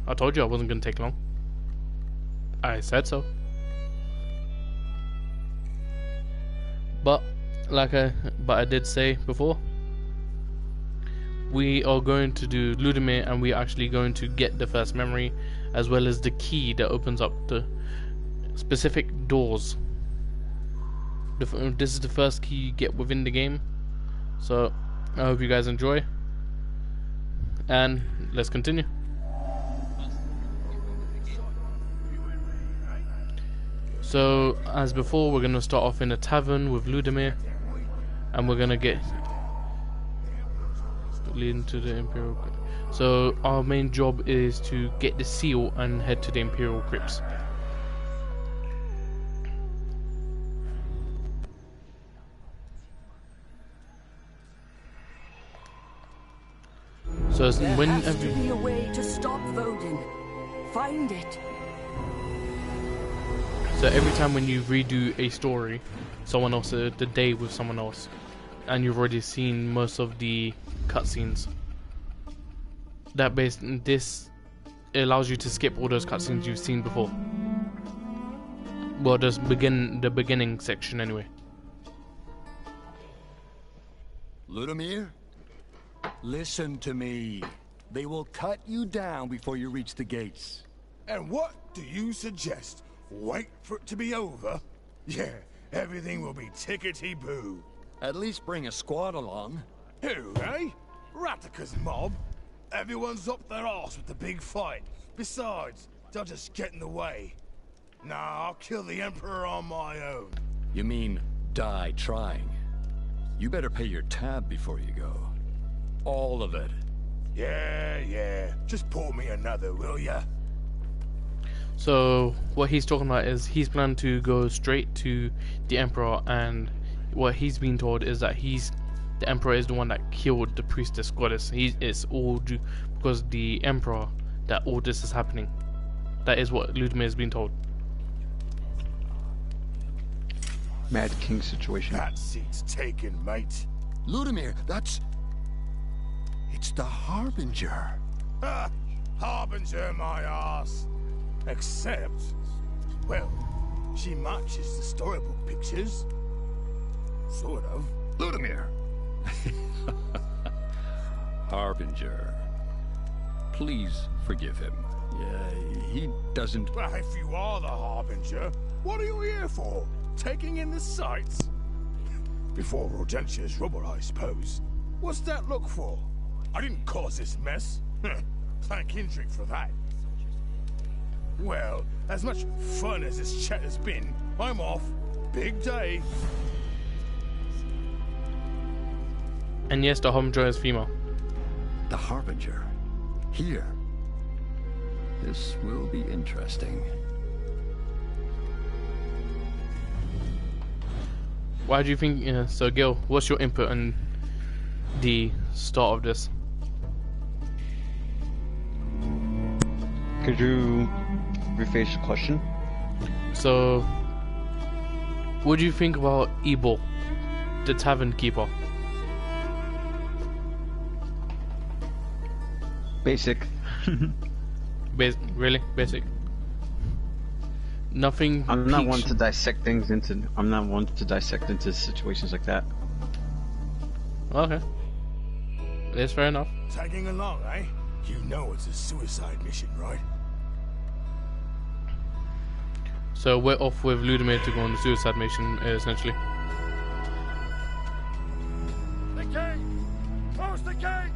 I told you I wasn't gonna take long. I said so. But I did say before, we are going to do Ludimir, and we're actually going to get the first memory, as well as the key that opens up the specific doors. This is the first key you get within the game, so I hope you guys enjoy, and let's continue. So, as before, we're going to start off in a tavern with Ludimir, and we're going to get leading to the Imperial Crypt. So, our main job is to get the seal and head to the Imperial Crypts. So, there has to be a way to stop Vodin. Find it. So every time when you redo a story, someone else, the day with someone else, and you've already seen most of the cutscenes, this allows you to skip all those cutscenes you've seen before. Well, just the beginning section anyway. Ludimir, listen to me. They will cut you down before you reach the gates. And what do you suggest? Wait for it to be over? Yeah, everything will be tickety-boo. At least bring a squad along. Who, eh? Ratika's mob? Everyone's up their arse with the big fight. Besides, they'll just get in the way. Nah, I'll kill the Emperor on my own. You mean die trying? You better pay your tab before you go. All of it. Yeah. Just pour me another, will ya? So what he's talking about is he's planning to go straight to the Emperor, and what he's been told is that the Emperor is the one that killed the priestess goddess. It's all due because the Emperor that all this is happening. That is what Ludimir has been told. Mad King situation. That seat's taken, mate. Ludimir, it's the Harbinger. Ha! Harbinger my ass. Except, well, she matches the storybook pictures. Sort of. Ludimir! Harbinger. Please forgive him. Yeah, he doesn't... Well, if you are the Harbinger, what are you here for? Taking in the sights? Before Rodentia's rubble, I suppose. What's that look for? I didn't cause this mess. Thank Hendrik for that. Well, as much fun as this chat has been, I'm off. Big day. And yes, the Harbinger is female. The Harbinger? Here? This will be interesting. Why do you think, so Gil, what's your input on the start of this? Could you rephrase the question? So, what do you think about Ebor, the tavern keeper? Basic. Really? Basic? Nothing. I'm not one to dissect things into. I'm not one to dissect into situations like that. Okay. That's fair enough. Tagging along, eh? You know it's a suicide mission, right? So we're off with Ludimir to go on the suicide mission, essentially. The gate! Close the gate!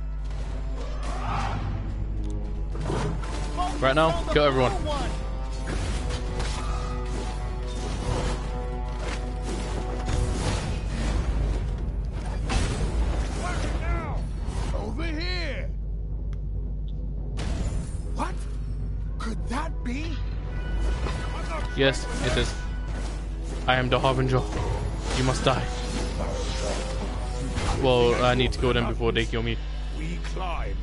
Right now, kill everyone. Over here! What? Could that be? Yes, it is. I am the Harbinger. You must die. Well, I need to kill them before they kill me. We climb.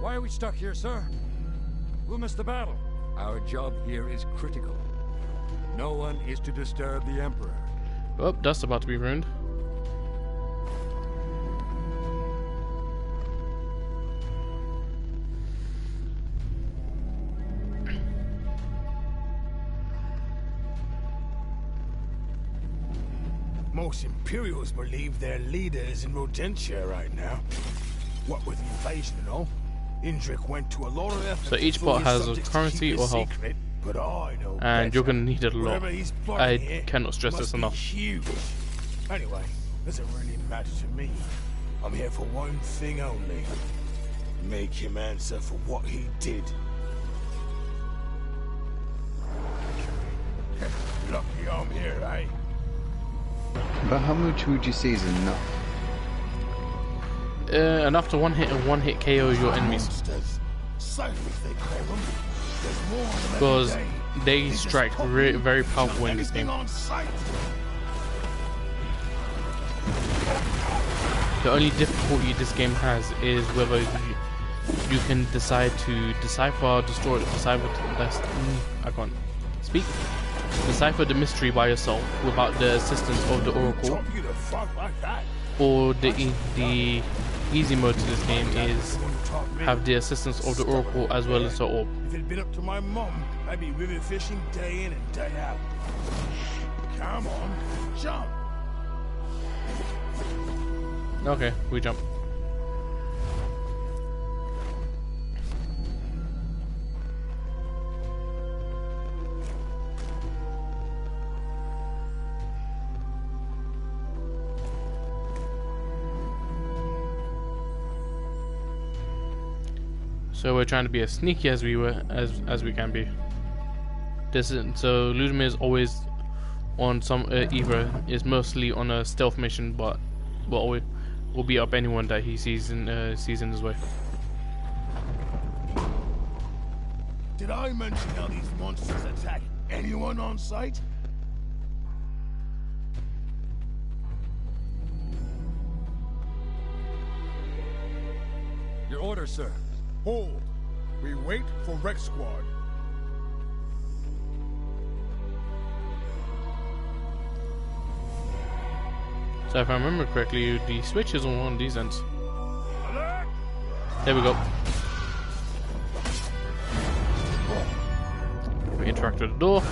Why are we stuck here, sir? We'll miss the battle. Our job here is critical. No one is to disturb the Emperor. Oh, that's about to be ruined. Most Imperials believe their leader is in Rodentia right now. What with the invasion and all, Indrik went to a lot of effort. So each bot has a currency or health, secret, but I know and you're better. gonna need it a lot. Whatever he's plotting I here cannot stress must this be enough. huge. Anyway, doesn't really matter to me. I'm here for one thing only. Make him answer for what he did. Lucky I'm here, eh? But how much would you say is enough? Enough to one hit KO your enemies. Monsters. Ciphers, they call them. There's more of them every Because day. they just strike copy very and powerful kill in this anything game. on sight. The only difficulty this game has is whether you can decide to decipher, destroy, I can't speak. Decipher the mystery by yourself without the assistance of the Oracle, Chop you the fuck like that. or the easy mode to this game is Wouldn't top me. have the assistance of the Oracle as well as the orb. If it'd been up to my mum, I'd be river fishing day in and day out. Come on, jump. Okay, we jump. So we're trying to be as sneaky as we we can be. This is, so Ludmir is always on some either is mostly on a stealth mission, but will beat up anyone that he sees in his way. Did I mention how these monsters attack anyone on sight? Your order, sir. Hold. We wait for Rex Squad. So if I remember correctly, the switch is on one of these ends. Alert! There we go. We interact with the door. Oh,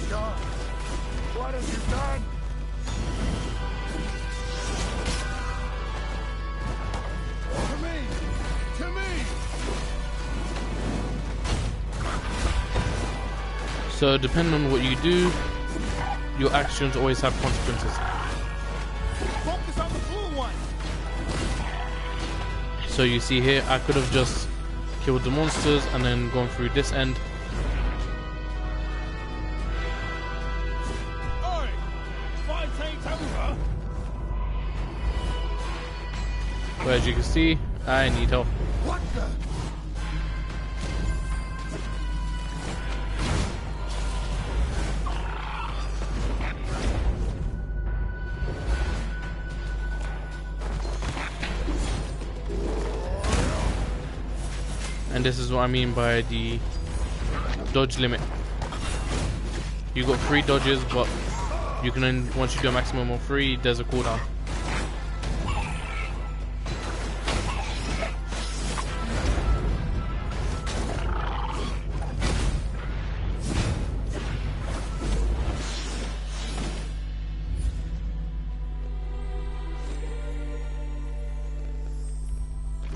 God. What have you done? To me! To me! So depending on what you do, your actions always have consequences. Focus on the blue one! So you see here, I could have just killed the monsters and then gone through this end. Oi! Fight ain't over! But as you can see, I need help. What the? And this is what I mean by the dodge limit. You got 3 dodges, but you can only, once you do a maximum of 3, there's a cooldown.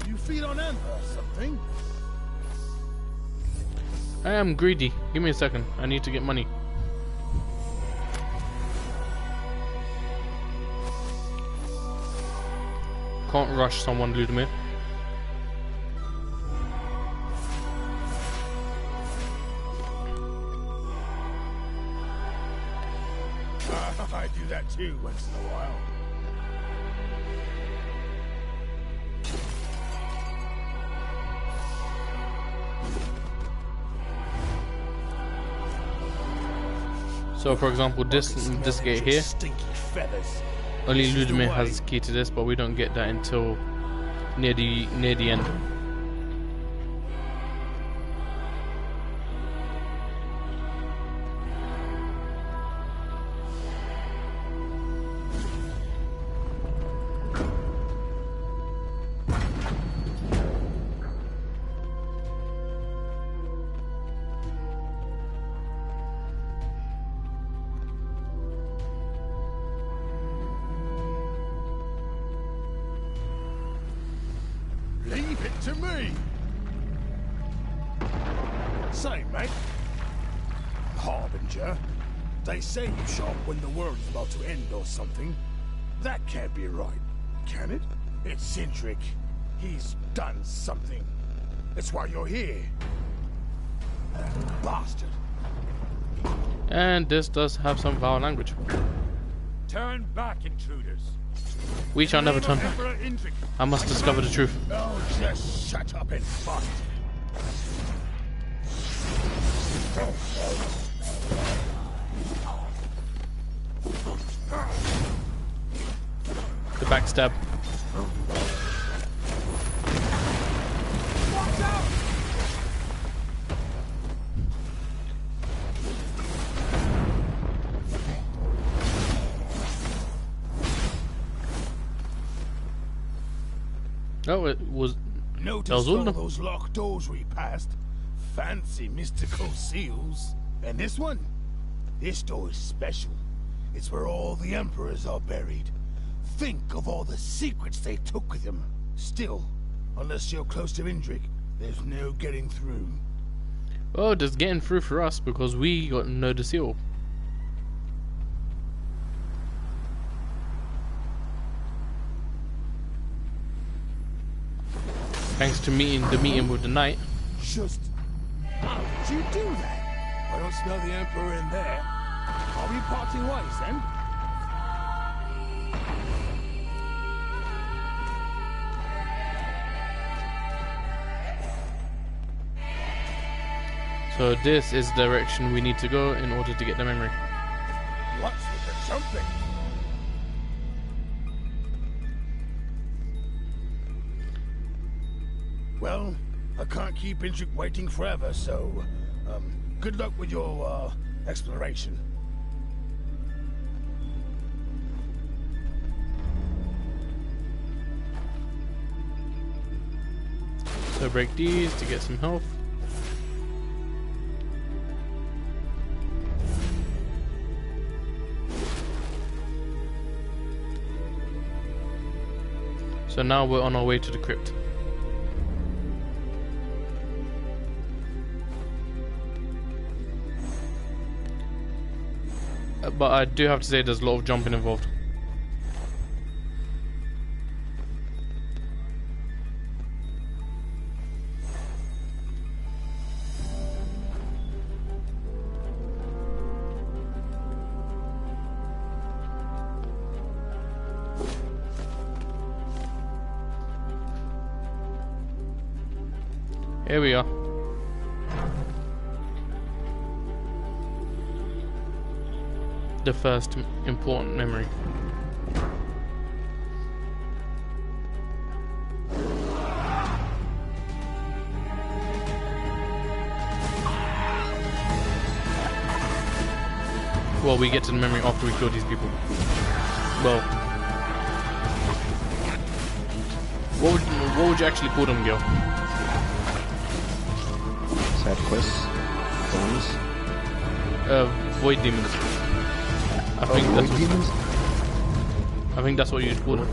You feed on Ember or something? I am greedy. Give me a second. I need to get money. Can't rush someone, Ludmir. I do that too once in a while. So for example, this gate here, Stinky feathers. only This is the Ludmir way. has key to this, but we don't get that until near the end. Leave it to me! Say, mate. Harbinger, they say you shot when the world's about to end or something. That can't be right, can it? It's Cindric. He's done something. That's why you're here. That bastard. And this does have some foul language. Turn back, intruders. We shall never turn back. Emperor Indrik. I must discover the truth. Oh, just shut up and fight. The backstab. Oh, it was. Notice all those locked doors we passed. Fancy mystical seals. And this one? This door is special. It's where all the emperors are buried. Think of all the secrets they took with them. Still, unless you're close to Indrik, there's no getting through. Oh, just getting through for us because we got know the seal. Thanks to the meeting with the knight. Just how did you do that? I don't smell the Emperor in there. Are we parting ways then? So this is the direction we need to go in order to get the memory. What's with the jumping? Well, I can't keep Indrik waiting forever, so good luck with your exploration. So break these to get some health. So now we're on our way to the crypt. But I do have to say there's a lot of jumping involved. Here we are. The first important memory. Well, we get to the memory after we kill these people. Well, what would you actually call them, Gil? Side quests, bonus. Void demons. I think that's what you'd call it.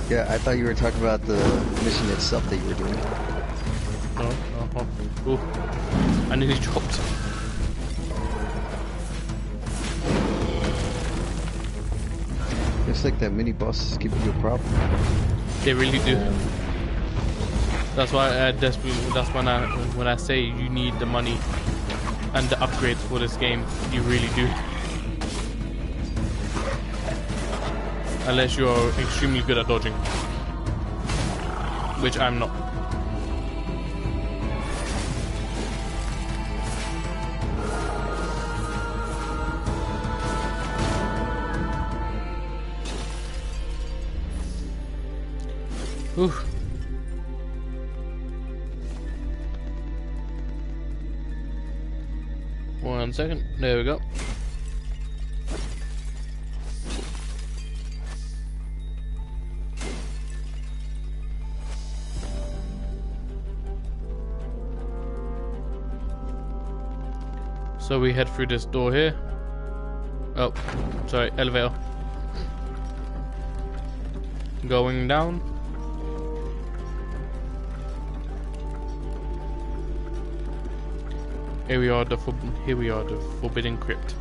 Yeah, I thought you were talking about the mission itself that you were doing. No. Ooh. I nearly dropped. Looks like that mini boss is giving you a problem. They really do. That's why when I say you need the money and the upgrades for this game, you really do. Unless you're extremely good at dodging, which I'm not. Ooh. One second. There we go. So we head through this door here. Oh, sorry, elevator. Going down. Here we are, the forbidden crypt.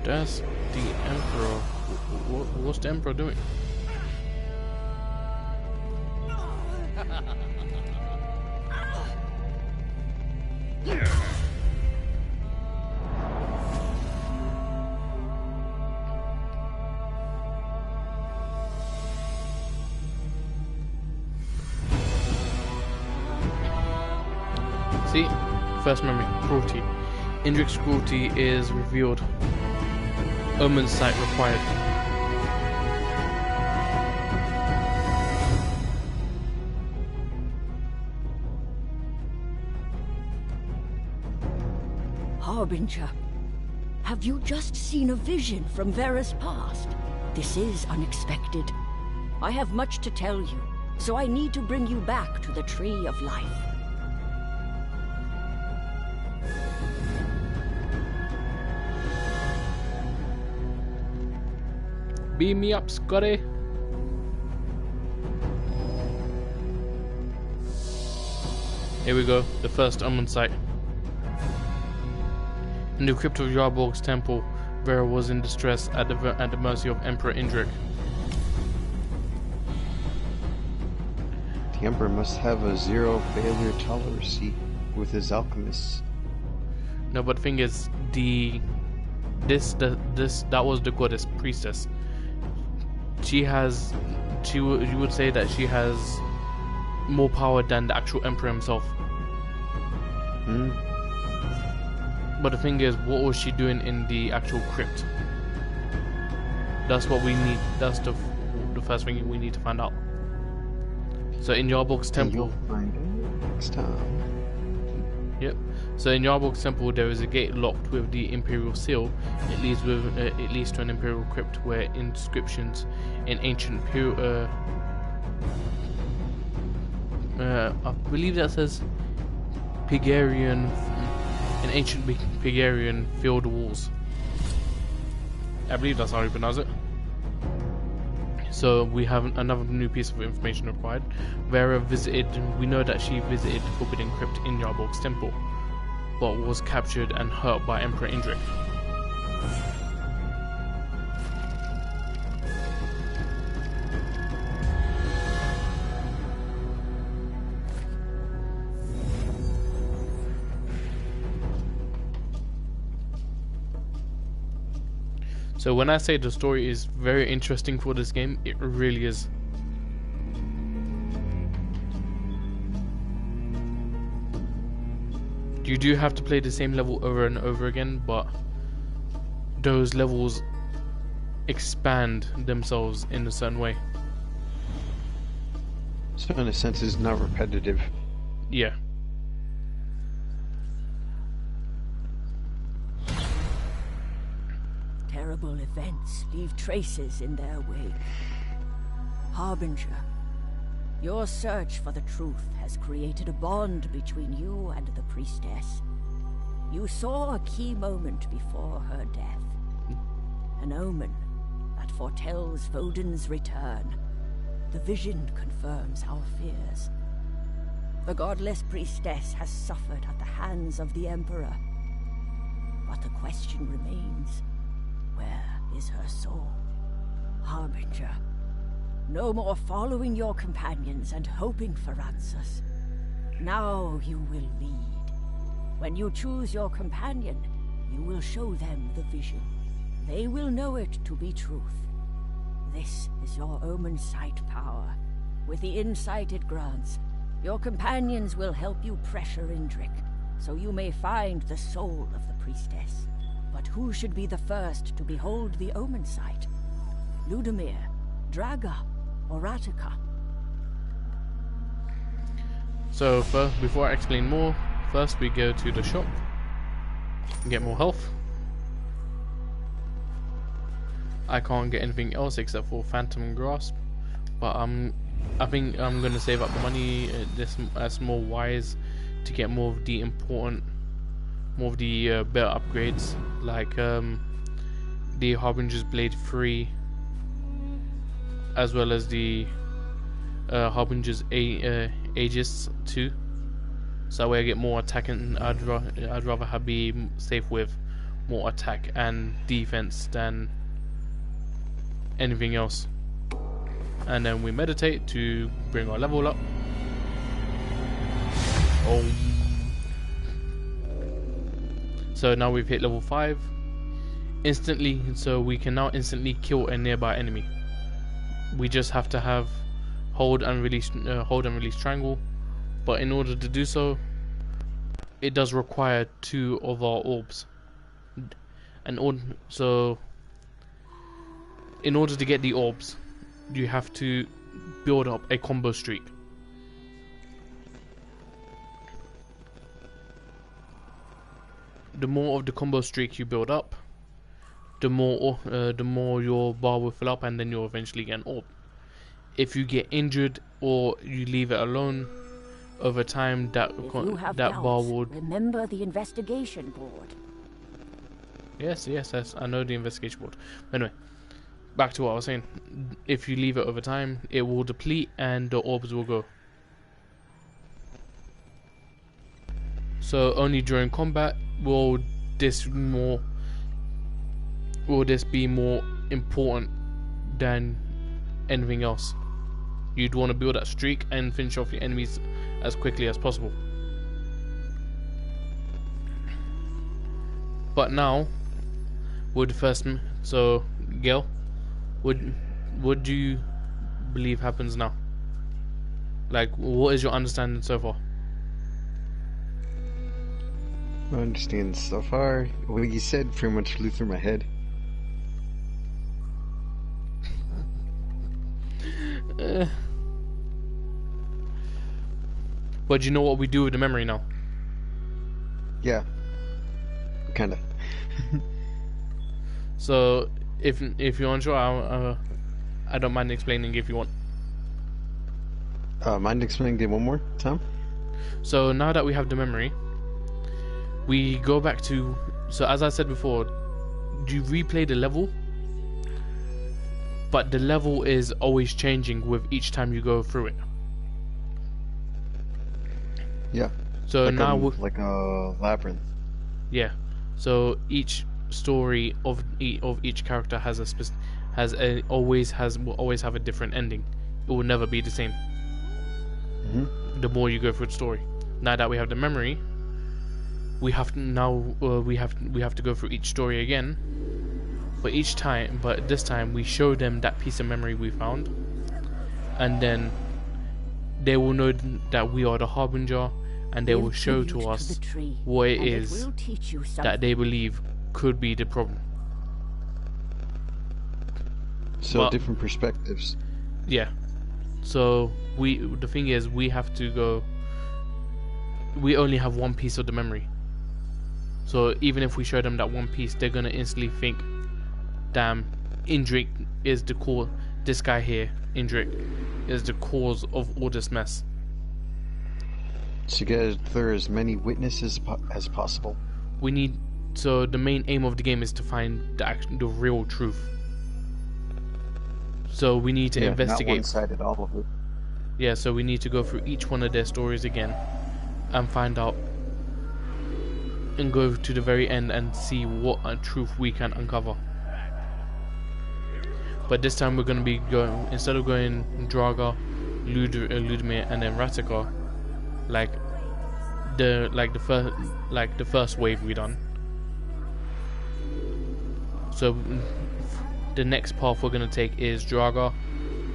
That's the Emperor. What's the Emperor doing? See? First memory, cruelty. Indric's cruelty is revealed. Omensight required. Harbinger, have you just seen a vision from Vera's past? This is unexpected. I have much to tell you, so I need to bring you back to the Tree of Life. Beam me up, Scotty. Here we go, the first Omensight. In the crypt of Jarborg's temple, Vera was in distress at the mercy of Emperor Indrik. The Emperor must have a zero failure tolerance with his alchemists. No, but the thing is, that was the goddess priestess. You would say that she has more power than the actual Emperor himself. But the thing is, what was she doing in the actual crypt? That's what we need. That's the first thing we need to find out. So in Jarborg's temple, you'll find it next time. Yep. So in Jarborg's temple, there is a gate locked with the Imperial seal. It leads to an Imperial crypt where inscriptions in ancient I believe that says Pigarian. In ancient Pigarian fill the walls. I believe that's how you pronounce it. So we have another new piece of information required. We know that she visited the Forbidden Crypt in Jarborg's temple, but was captured and hurt by Emperor Indrik. So when I say the story is very interesting for this game, it really is. You do have to play the same level over and over again, but those levels expand themselves in a certain way. So in a sense, it's not repetitive. Yeah. Terrible events leave traces in their wake. Harbinger, your search for the truth has created a bond between you and the priestess. You saw a key moment before her death. An omen that foretells Vodin's return. The vision confirms our fears. The godless priestess has suffered at the hands of the Emperor. But the question remains, where is her soul? Harbinger, no more following your companions and hoping for answers. Now you will lead. When you choose your companion, you will show them the vision. They will know it to be truth. This is your Omensight power. With the insight it grants, your companions will help you pressure Indrik, so you may find the soul of the priestess. But who should be the first to behold the Omensight? Ludimir, Draga, or Ratika? So first, before I explain more, first we go to the shop and get more health. I can't get anything else except for Phantom Grasp, but I think I'm gonna save up the money. That's more wise to get more of the better upgrades, like the Harbinger's Blade 3, as well as the Harbinger's Aegis 2. So that way I get more attack, and I'd rather be safe with more attack and defense than anything else. And then we meditate to bring our level up. So now we've hit level 5 instantly, so we can now instantly kill a nearby enemy. We just have to have hold and release triangle, but in order to do so, it does require 2 of our orbs. So in order to get the orbs, you have to build up a combo streak. The more of the combo streak you build up, the more your bar will fill up, and then you'll eventually get an orb. If you get injured or you leave it alone, over time that bar will... Remember the investigation board. Yes, I know the investigation board. Anyway, back to what I was saying. If you leave it over time, it will deplete and the orbs will go. So only during combat will this be more important than anything else. You'd want to build that streak and finish off your enemies as quickly as possible. But now, so Gil, what do you believe happens now? Like, what is your understanding so far? I understand so far. What you said pretty much flew through my head. But do you know what we do with the memory now? Yeah, kinda. So if you're unsure, I don't mind explaining if you want. Mind explaining it one more time? So now that we have the memory, we go back to, so as I said before, you replay the level, but the level is always changing with each time you go through it. Yeah. So like now like a labyrinth. Yeah. So each story of each character will always have a different ending. It will never be the same. The more you go through the story. Now that we have the memory, we have to go through each story again. But this time we show them that piece of memory we found, and then they will know that we are the Harbinger, and they will show to us what it is that they believe could be the problem. So different perspectives. Yeah. So the thing is, we have to go. We only have one piece of the memory. So even if we show them that one piece, they're gonna instantly think, "Damn, Indrik is the core. This guy here, Indrik, is the cause of all this mess." To gather as many witnesses as possible. So the main aim of the game is to find the real truth. So we need to investigate. Not one-sided, all of it. Yeah, so we need to go through each one of their stories again and find out, and go to the very end and see what truth we can uncover. But this time we're going to be going, instead of going Draga, Ludimir, and then Ratika, like the first wave we done. So the next path we're going to take is Draga,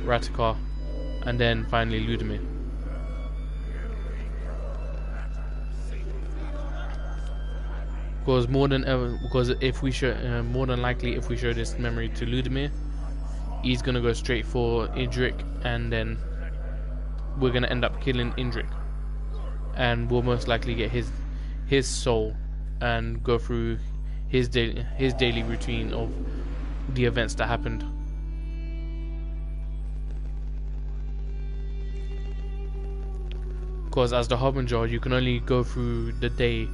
Ratika, and then finally Ludimir. Because more than ever, because if we show, more than likely, if we show this memory to Ludimir, he's gonna go straight for Indrik, and then we're gonna end up killing Indrik, and we'll most likely get his soul and go through his daily routine of the events that happened. Because as the Harbinger, you can only go through the day.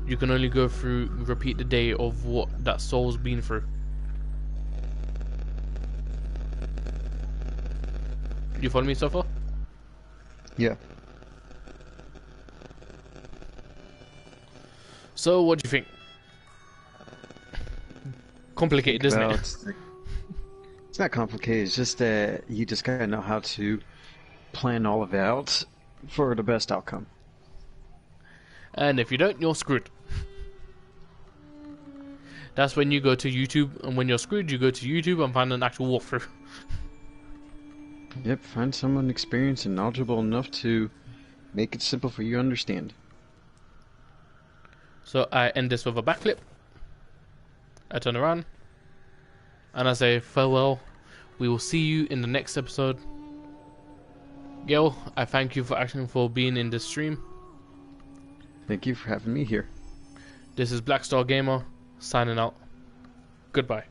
You can only repeat the day of what that soul's been through. You follow me so far? Yeah. So, what do you think? Complicated, isn't it? It's not complicated. It's just that you just gotta know how to plan all of it out for the best outcome. And if you don't, you're screwed. That's when you go to YouTube, and when you're screwed, you go to YouTube and find an actual walkthrough. Yep, find someone experienced and knowledgeable enough to make it simple for you to understand. So I end this with a backflip. I turn around, and I say farewell. We will see you in the next episode. Gil, I thank you for being in this stream. Thank you for having me here. This is Blackstar Gamer, signing out. Goodbye.